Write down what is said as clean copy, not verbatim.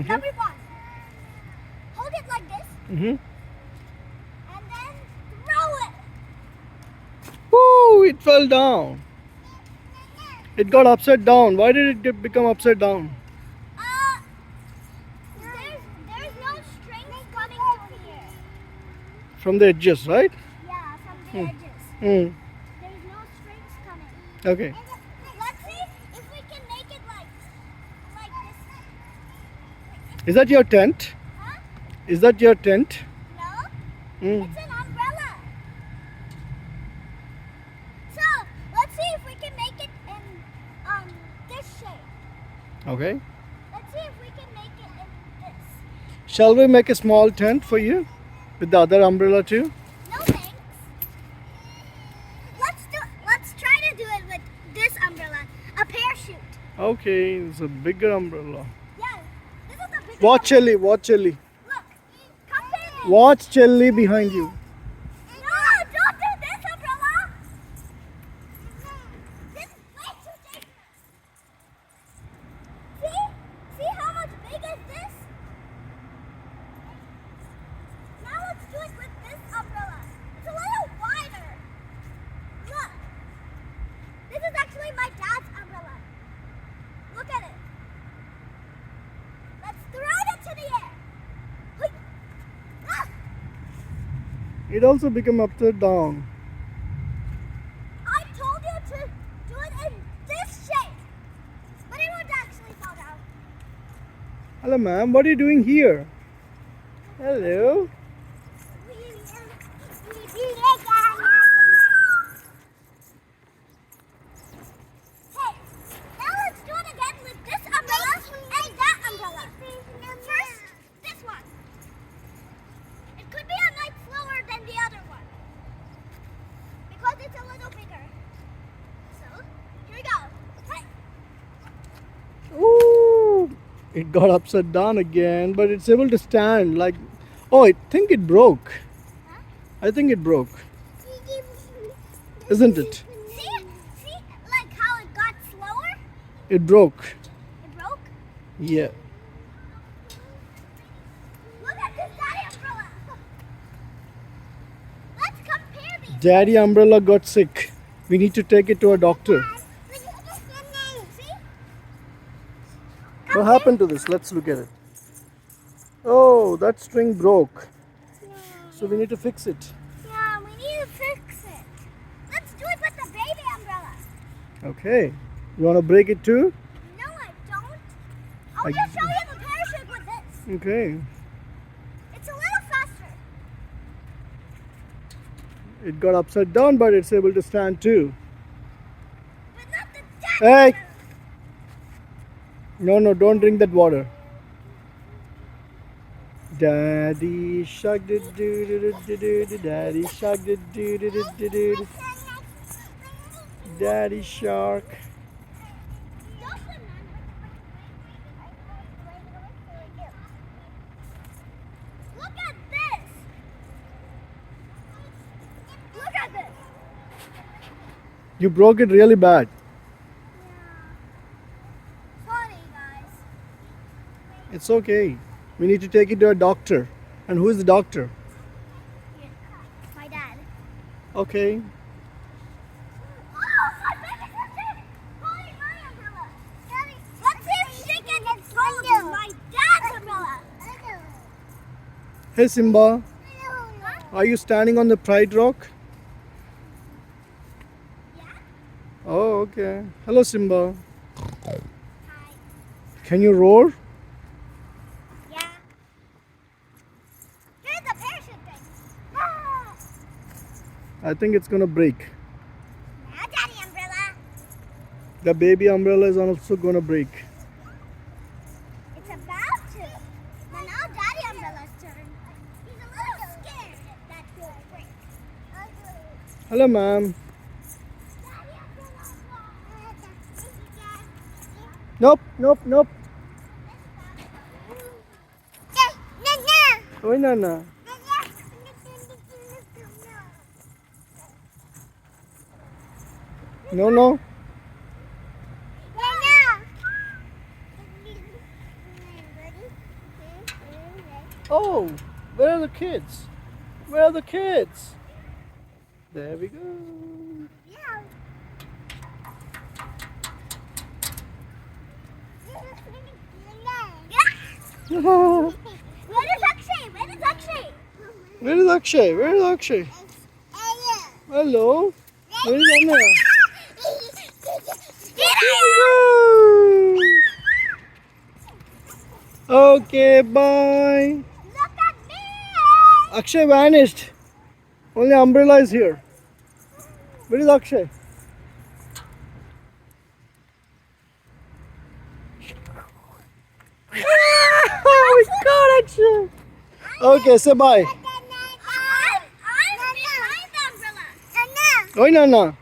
Number one. Hold it like this. Mm-hmm. And then throw it. Woo! It fell down. It got upside down. Why did it become upside down? Uh, there's no strings coming to here. From the edges, right? Yeah, from the edges. Mm. There's no strings coming. Okay. Let's see if we can make it like this. Is that your tent? Huh? Is that your tent? No, Mm. it's an umbrella. So let's see if we can make it in this shape. Okay. Let's see if we can make it in this. Shall we make a small tent for you with the other umbrella too? No thanks. Let's try to do it with this umbrella, a parachute. Okay, it's a bigger umbrella. Yeah, this is a big. Watch Ellie, watch Ellie. Look, come here. Watch Ellie behind you. No, don't do this umbrella. This is way too dangerous. See how much big is this? Now let's do it with this umbrella. It's a little wider. Look, this is actually my dad's umbrella. Look at it. Let's throw it to the air. Hoi. Ah! It also become upside down. I told you to do it in this shape, but it would actually fall down. Hello ma'am, what are you doing here? Hello. Hey, now let's do it again with this umbrella and that umbrella. First, this one. It could be a night slower than the other one because it's a little bigger. So, here we go. Hey. Ooh, it got upside down again, but it's able to stand. Like, oh, I think it broke. Huh? I think it broke, isn't it? See, like how it got slower? It broke. It broke. Yeah. Look at this daddy umbrella. Let's compare these. Daddy umbrella got sick. We need to take it to a doctor. See? What happened to this? Let's look at it. Oh, that string broke. So we need to fix it. Yeah, we need to fix it. Let's do it with the baby umbrella. Okay. You want to break it too? No, I don't. I'll I- just show you the parachute with this. Okay. It's a little faster. It got upside down, but it's able to stand too. But not the daddy Hey! umbrella. No, don't drink that water. Daddy shark did do do do do do. Daddy shark did do do do do do. Daddy shark. Look at this. Look at this. You broke it really bad. Sorry, guys. It's okay. We need to take it to a doctor. And who is the doctor? My dad. Okay. Oh, my baby sister! Holding my umbrella. Daddy, let's see if she can hold my dad's umbrella. Hey Simba, Huh? are you standing on the Pride Rock? Yeah? Oh, okay. Hello Simba. Hi. Can you roar? Yeah. Here's the parachute thing. Ah! I think it's gonna break. Now, daddy umbrella. The baby umbrella is also gonna break. It's about to. But now daddy umbrella's turn. He's a little scared that he'll break. Hello ma'am. Daddy umbrella. Nope. Oi Nana. No. Oh, where are the kids? Where are the kids? There we go. Yeah. Where Where is Akshay? Where is Akshay? is Akshay? Where is Akshay? Hello. Where is Anaya? Okay, bye. Look at me! Akshay vanished. Only umbrella is here. Where is Akshay? Oh my God, Akshay. Okay, say bye. I'm behind the umbrella. Oi, Nana.